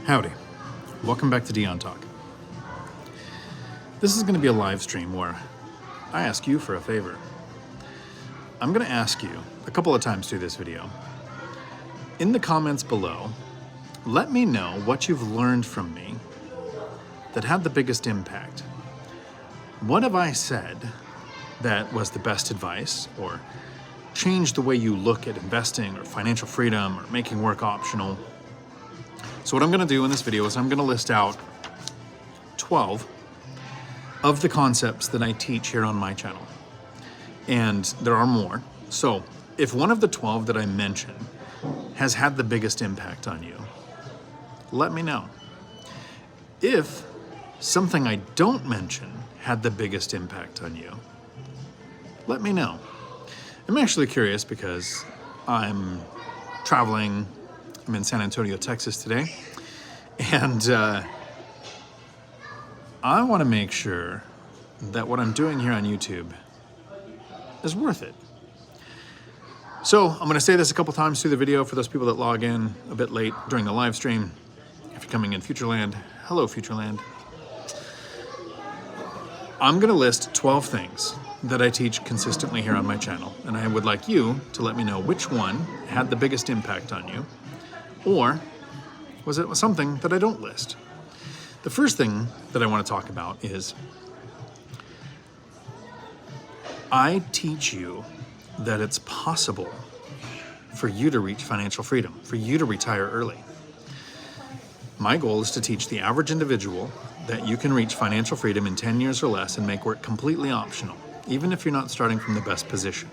Howdy. Welcome back to Dion Talk. This is going to be a live stream where I ask you for a favor. I'm going to ask you a couple of times through this video. In the comments below, let me know what you've learned from me that had the biggest impact. What have I said that was the best advice or changed the way you look at investing or financial freedom or making work optional? So what I'm going to do in this video is I'm going to list out 12 of the concepts that I teach here on my channel. And there are more. So if one of the 12 that I mention has had the biggest impact on you, let me know. If something I don't mention had the biggest impact on you, let me know. I'm actually curious because I'm traveling. I'm in San Antonio, Texas today, and I want to make sure that what I'm doing here on YouTube is worth it. So I'm going to say this a couple times through the video for those people that log in a bit late during the live stream. If you're coming in Futureland, hello Futureland. I'm going to list 12 things that I teach consistently here on my channel, and I would like you to let me know which one had the biggest impact on you, or was it something that I don't list? The first thing that I want to talk about is I teach you that it's possible for you to reach financial freedom, for you to retire early. My goal is to teach the average individual that you can reach financial freedom in 10 years or less and make work completely optional, even if you're not starting from the best position.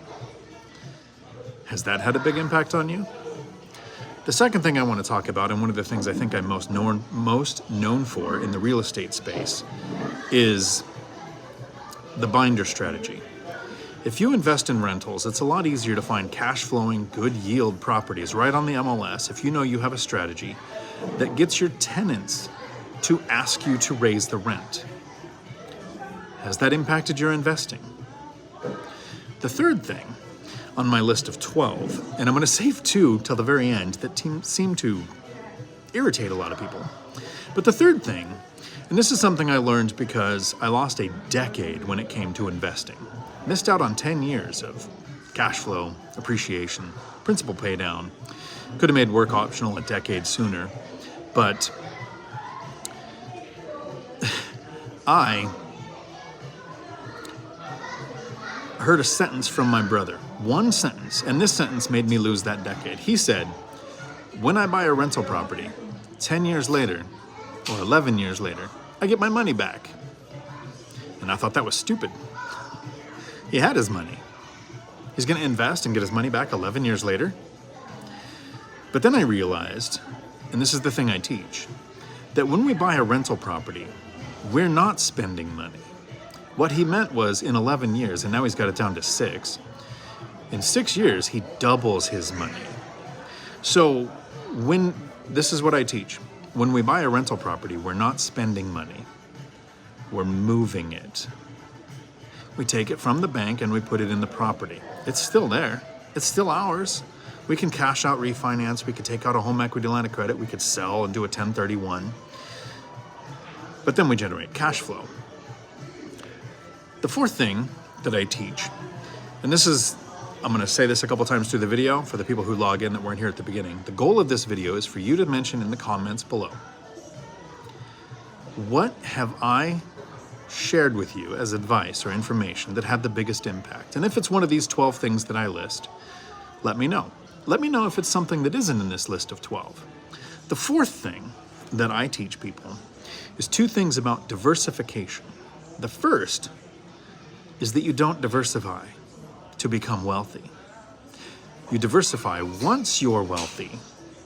Has that had a big impact on you? The second thing I want to talk about, and one of the things I think I'm most known for in the real estate space, is the binder strategy. If you invest in rentals, it's a lot easier to find cash-flowing, good yield properties right on the MLS if you know you have a strategy that gets your tenants to ask you to raise the rent. Has that impacted your investing? The third thing on my list of 12, and I'm going to save 2 till the very end that seem to irritate a lot of people. But the third thing, and this is something I learned because I lost a decade when it came to investing. Missed out on 10 years of cash flow, appreciation, principal pay down. Could have made work optional a decade sooner, but I heard a sentence from my brother. One sentence, and this sentence made me lose that decade. He said, when I buy a rental property, 10 years later, or 11 years later, I get my money back. And I thought that was stupid. He had his money. He's going to invest and get his money back 11 years later. But then I realized, and this is the thing I teach, that when we buy a rental property, we're not spending money. What he meant was in 11 years, and now he's got it down to 6, in 6 years, he doubles his money. So this is what I teach. When we buy a rental property, we're not spending money. We're moving it. We take it from the bank and we put it in the property. It's still there. It's still ours. We can cash out, refinance. We could take out a home equity line of credit. We could sell and do a 1031. But then we generate cash flow. The fourth thing that I teach, and this is, I'm going to say this a couple times through the video for the people who log in that weren't here at the beginning. The goal of this video is for you to mention in the comments below, what have I shared with you as advice or information that had the biggest impact? And if it's one of these 12 things that I list, let me know. Let me know if it's something that isn't in this list of 12. The fourth thing that I teach people is 2 things about diversification. The first is that you don't diversify to become wealthy. You diversify once you're wealthy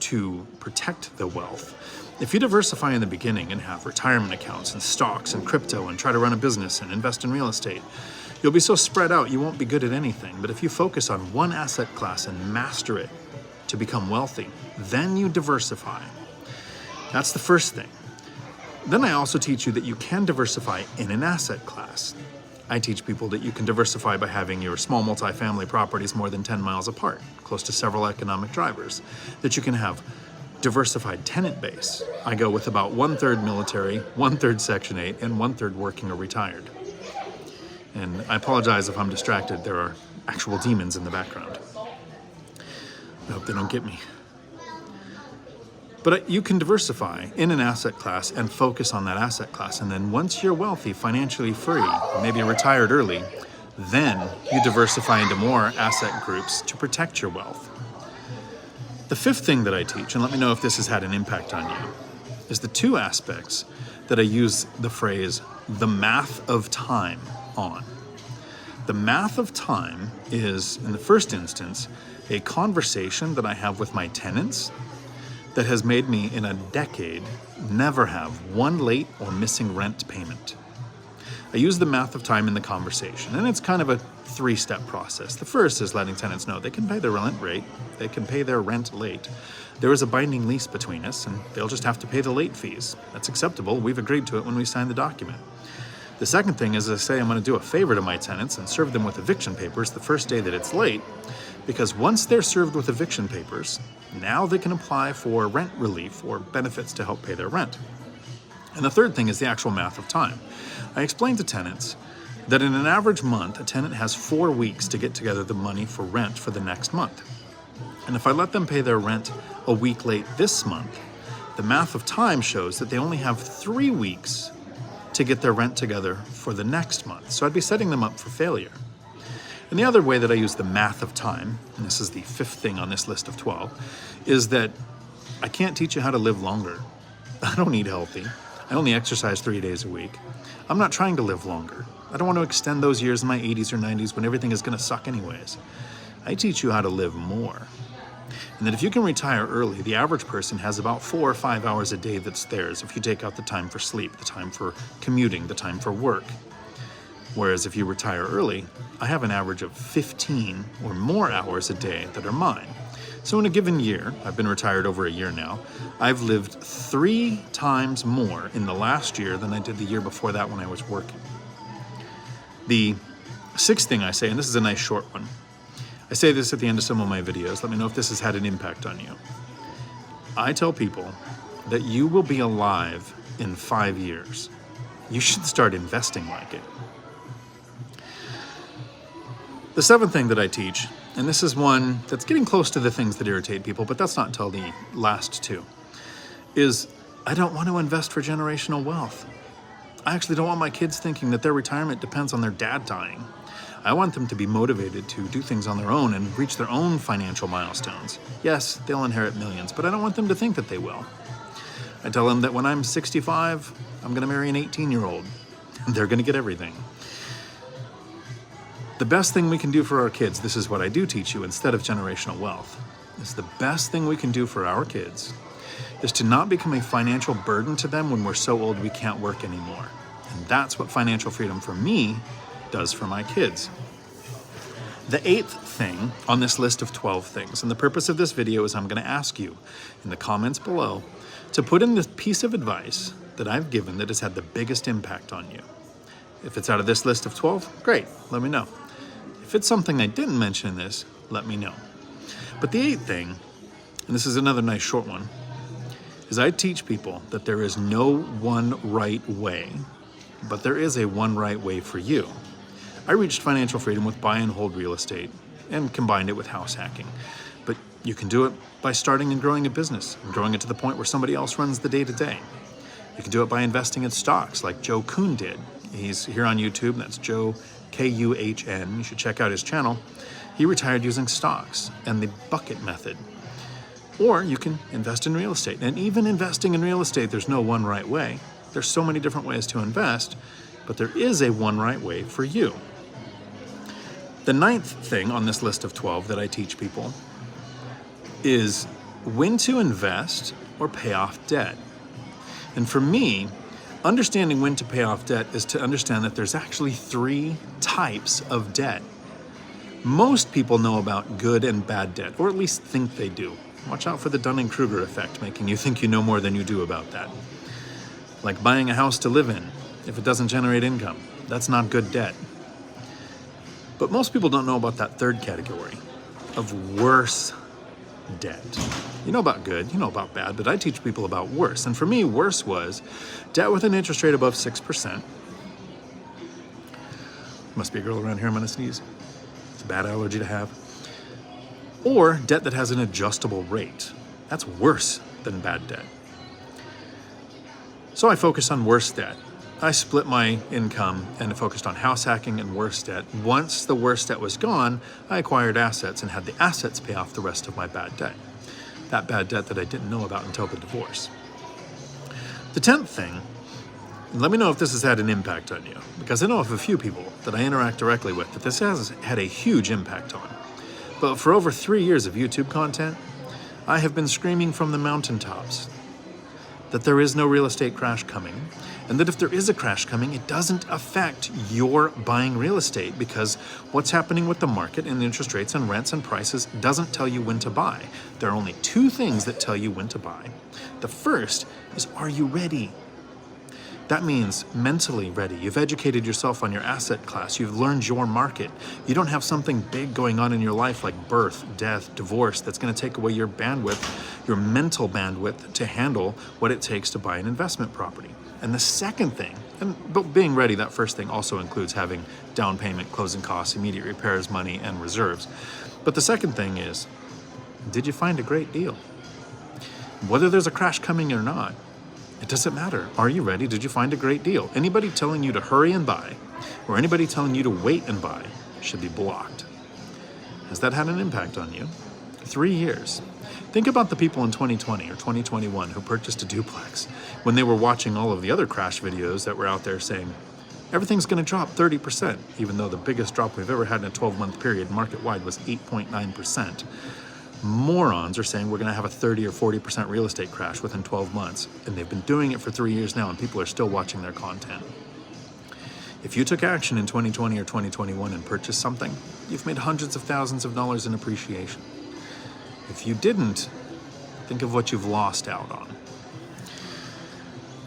to protect the wealth. If you diversify in the beginning and have retirement accounts and stocks and crypto and try to run a business and invest in real estate, you'll be so spread out you won't be good at anything. But if you focus on one asset class and master it to become wealthy, then you diversify. That's the first thing. Then I also teach you that you can diversify in an asset class. I teach people that you can diversify by having your small multifamily properties more than 10 miles apart, close to several economic drivers, that you can have diversified tenant base, I go with about 1/3 military, 1/3 Section 8, and 1/3 working or retired. And I apologize if I'm distracted. There are actual demons in the background. I hope they don't get me. But you can diversify in an asset class and focus on that asset class. And then once you're wealthy, financially free, maybe retired early, then you diversify into more asset groups to protect your wealth. The fifth thing that I teach, and let me know if this has had an impact on you, is the two aspects that I use the phrase, the math of time on. The math of time is, in the first instance, a conversation that I have with my tenants that has made me, in a decade, never have one late or missing rent payment. I use the math of time in the conversation, and it's kind of a 3-step process. The first is letting tenants know they can pay their rent rate, they can pay their rent late. There is a binding lease between us, and they'll just have to pay the late fees. That's acceptable. We've agreed to it when we signed the document. The second thing is I say I'm going to do a favor to my tenants and serve them with eviction papers the first day that it's late, because once they're served with eviction papers, now they can apply for rent relief or benefits to help pay their rent. And the third thing is the actual math of time. I explain to tenants that in an average month, a tenant has 4 weeks to get together the money for rent for the next month. And if I let them pay their rent a week late this month, the math of time shows that they only have 3 weeks to get their rent together for the next month. So I'd be setting them up for failure. And the other way that I use the math of time, and this is the 5th thing on this list of 12, is that I can't teach you how to live longer. I don't eat healthy. I only exercise 3 days a week. I'm not trying to live longer. I don't want to extend those years in my 80s or 90s when everything is going to suck anyways. I teach you how to live more. And that if you can retire early, the average person has about 4 or 5 hours a day that's theirs if you take out the time for sleep, the time for commuting, the time for work. Whereas if you retire early, I have an average of 15 or more hours a day that are mine. So in a given year, I've been retired over a year now, I've lived 3 times more in the last year than I did the year before that when I was working. The 6th thing I say, and this is a nice short one, I say this at the end of some of my videos, let me know if this has had an impact on you. I tell people that you will be alive in 5 years. You should start investing like it. The 7th thing that I teach, and this is one that's getting close to the things that irritate people, but that's not until the last 2, is I don't want to invest for generational wealth. I actually don't want my kids thinking that their retirement depends on their dad dying. I want them to be motivated to do things on their own and reach their own financial milestones. Yes, they'll inherit millions, but I don't want them to think that they will. I tell them that when I'm 65, I'm going to marry an 18-year-old, and they're going to get everything. The best thing we can do for our kids, this is what I do teach you instead of generational wealth, is the best thing we can do for our kids is to not become a financial burden to them when we're so old we can't work anymore. And that's what financial freedom for me does for my kids. The 8th thing on this list of 12 things, and the purpose of this video is I'm going to ask you in the comments below to put in this piece of advice that I've given that has had the biggest impact on you. If it's out of this list of 12, great, let me know. If it's something I didn't mention in this, let me know. But the 8th thing, and this is another nice short one, is I teach people that there is no one right way, but there is a one right way for you. I reached financial freedom with buy and hold real estate and combined it with house hacking. But you can do it by starting and growing a business and growing it to the point where somebody else runs the day-to-day. You can do it by investing in stocks like Joe Kuhn did. He's here on YouTube, that's Joe Kuhn. You should check out his channel. He retired using stocks and the bucket method. Or you can invest in real estate. And even investing in real estate, there's no one right way. There's so many different ways to invest, but there is a one right way for you. The 9th thing on this list of 12 that I teach people is when to invest or pay off debt. And for me, understanding when to pay off debt is to understand that there's actually 3 types of debt. Most people know about good and bad debt, or at least think they do. Watch out for the Dunning-Kruger effect, making you think you know more than you do about that. Like buying a house to live in. If it doesn't generate income, that's not good debt. But most people don't know about that 3rd category of worse debt. You know about good, you know about bad, but I teach people about worse. And for me, worse was debt with an interest rate above 6%. Must be a girl around here, I'm gonna sneeze. It's a bad allergy to have. Or debt that has an adjustable rate. That's worse than bad debt. So I focused on worse debt. I split my income and focused on house hacking and worse debt. Once the worst debt was gone, I acquired assets and had the assets pay off the rest of my bad debt. That bad debt that I didn't know about until the divorce. The 10th thing, and let me know if this has had an impact on you, because I know of a few people that I interact directly with that this has had a huge impact on. But for over 3 years of YouTube content, I have been screaming from the mountaintops that there is no real estate crash coming, and that if there is a crash coming, it doesn't affect your buying real estate, because what's happening with the market and interest rates and rents and prices doesn't tell you when to buy. There are only 2 things that tell you when to buy. The first is, are you ready? That means mentally ready. You've educated yourself on your asset class. You've learned your market. You don't have something big going on in your life like birth, death, divorce that's going to take away your bandwidth, your mental bandwidth to handle what it takes to buy an investment property. And the second thing, but being ready, that first thing also includes having down payment, closing costs, immediate repairs, money, and reserves. But the second thing is, did you find a great deal? Whether there's a crash coming or not, it doesn't matter. Are you ready? Did you find a great deal? Anybody telling you to hurry and buy, or anybody telling you to wait and buy, should be blocked. Has that had an impact on you? 3 years. Think about the people in 2020 or 2021 who purchased a duplex when they were watching all of the other crash videos that were out there saying, everything's going to drop 30%, even though the biggest drop we've ever had in a 12-month period market-wide was 8.9%. Morons are saying we're going to have a 30 or 40% real estate crash within 12 months, and they've been doing it for 3 years now, and people are still watching their content. If you took action in 2020 or 2021 and purchased something, you've made hundreds of thousands of dollars in appreciation. If you didn't, think of what you've lost out on.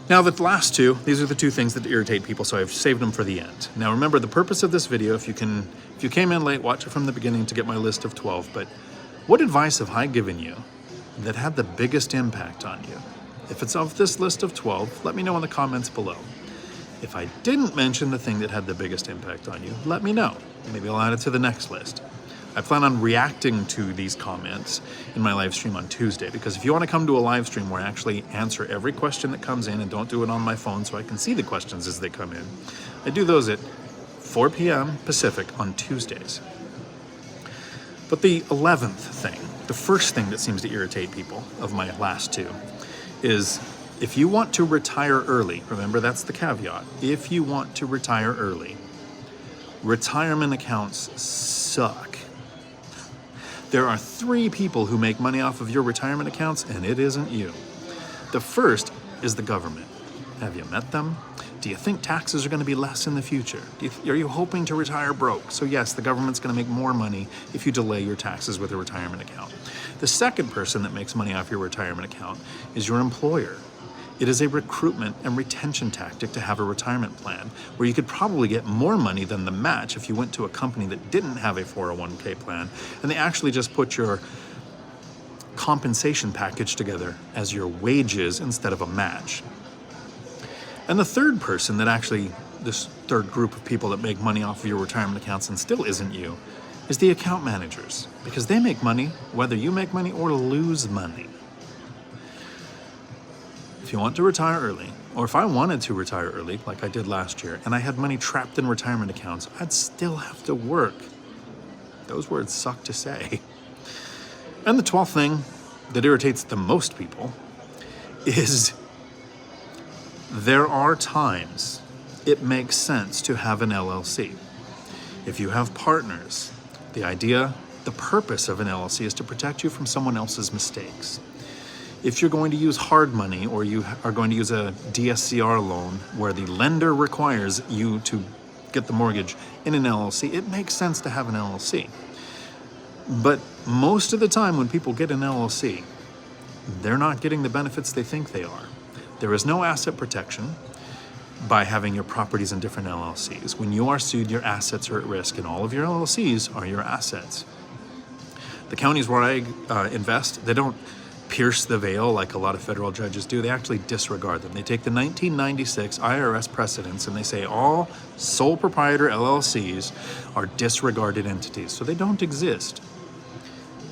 Now, the last 2, these are the 2 things that irritate people, so I've saved them for the end. Now, remember, the purpose of this video, if you came in late, watch it from the beginning to get my list of 12, but what advice have I given you that had the biggest impact on you? If it's of this list of 12, let me know in the comments below. If I didn't mention the thing that had the biggest impact on you, let me know. Maybe I'll add it to the next list. I plan on reacting to these comments in my live stream on Tuesday, because if you want to come to a live stream where I actually answer every question that comes in and don't do it on my phone so I can see the questions as they come in, I do those at 4 p.m. Pacific on Tuesdays. But the 11th thing, the first thing that seems to irritate people of my last 2, is if you want to retire early, remember that's the caveat, if you want to retire early, retirement accounts suck. There are 3 people who make money off of your retirement accounts, and it isn't you. The first is the government. Have you met them? Do you think taxes are going to be less in the future? Are you hoping to retire broke? So yes, the government's going to make more money if you delay your taxes with a retirement account. The second person that makes money off your retirement account is your employer. It is a recruitment and retention tactic to have a retirement plan where you could probably get more money than the match if you went to a company that didn't have a 401k plan and they actually just put your compensation package together as your wages instead of a match. And the third person that actually, this third group of people that make money off of your retirement accounts and still isn't you, is the account managers, because they make money whether you make money or lose money. If you want to retire early, or if I wanted to retire early like I did last year and I had money trapped in retirement accounts, I'd still have to work. Those words suck to say. And the 12th thing that irritates the most people is there are times it makes sense to have an LLC. If you have partners, the purpose of an LLC is to protect you from someone else's mistakes. If you're going to use hard money or you are going to use a DSCR loan where the lender requires you to get the mortgage in an LLC, it makes sense to have an LLC. But most of the time when people get an LLC, they're not getting the benefits they think they are. There is no asset protection by having your properties in different LLCs. When you are sued, your assets are at risk, and all of your LLCs are your assets. The counties where I invest, they don't pierce the veil like a lot of federal judges do. They actually disregard them. They take the 1996 IRS precedents and they say all sole proprietor LLCs are disregarded entities, so they don't exist.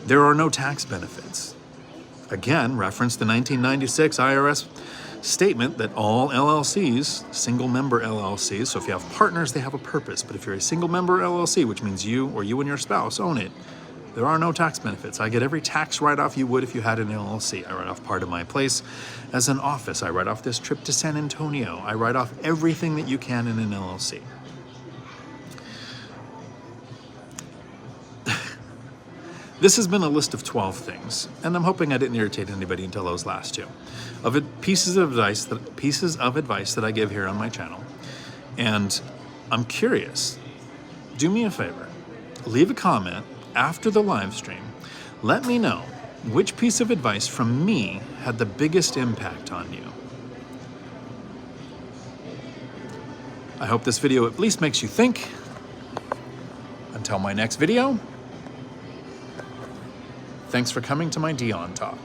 There are no tax benefits. Again, reference the 1996 IRS statement that all LLCs, single member LLCs, so if you have partners, they have a purpose, but if you're a single member LLC, which means you or you and your spouse own it, there are no tax benefits. I get every tax write-off you would if you had an LLC. I write off part of my place as an office. I write off this trip to San Antonio. I write off everything that you can in an LLC. This has been a list of 12 things, and I'm hoping I didn't irritate anybody until those last two. Pieces of advice that I give here on my channel. And I'm curious, do me a favor, leave a comment after the live stream. Let me know which piece of advice from me had the biggest impact on you. I hope this video at least makes you think. Until my next video, thanks for coming to my Dion Talk.